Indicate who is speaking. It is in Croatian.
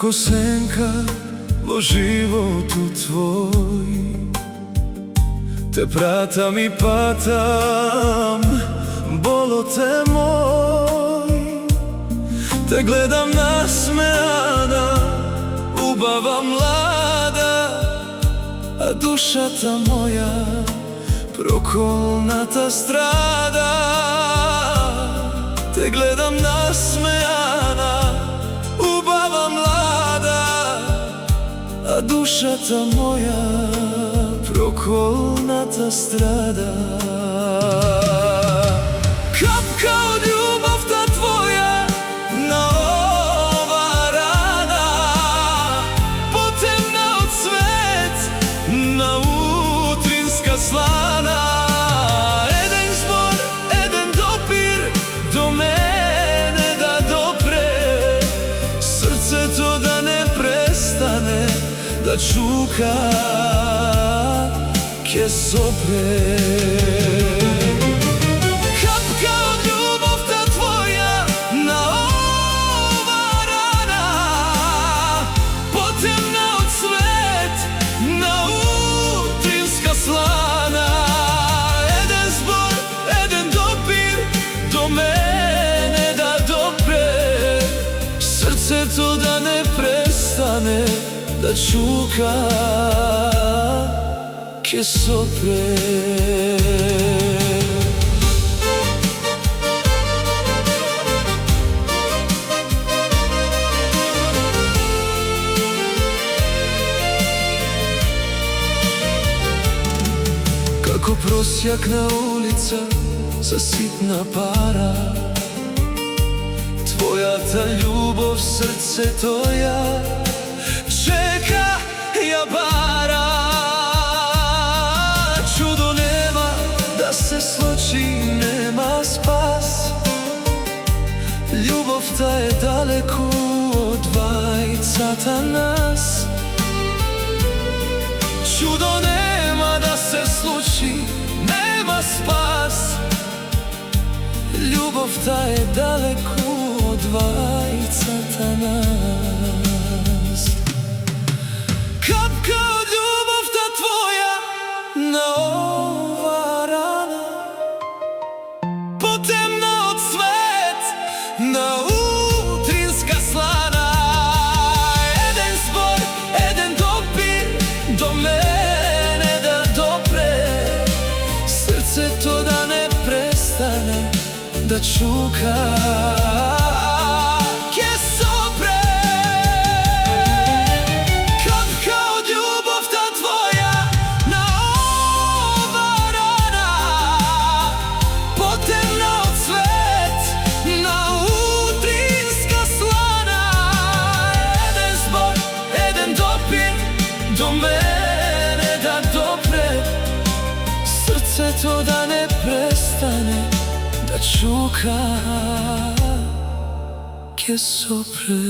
Speaker 1: Kako senka po životu tvoj, te pratam i patam, bolo te moj. Te gledam nasmejana, ubava mlada, a duša ta moja prokolnata strada. Te gledam nasmejana, ubava mlada, a duša ta moja prokolnata strada. Kapka od ljubav ta tvoja na ova rana, potemna od cvet na utrinska slana. Eden zbor, eden dopir do mene da dopre, srce to da ne prestane da čuka ke sopre. Kapka od ljubav ta tvoja na ova rana, potemna od cvet na utrinska slana. Eden zbor, eden dopir do mene da dopre, srce to da ne prestane da čuka ke sopre. Kako prosjakna ulica za sitna para, tvoja ta ljubov srce to ja čeka, ja bara. Čudo nema da se sloči, nema spas, ljubov ta je daleko od dvajcata nas. Čudo nema da se sluči, nema spas, ljubav ta je daleko od dvajcata nas. Kapka od ljubav ta tvoja na ova rana, potemna od cvet na utrinska slana. Eden zbor, eden dopir do mene da dopre, srce to da ne prestane da čuka ke sopre. Kapka od ljubav ta tvoja na ova rana, potemna od cvet na utrinska slana. Eden zbor, eden dopir do mene da dopre, srce to da ne prestane da čuka ke sopre.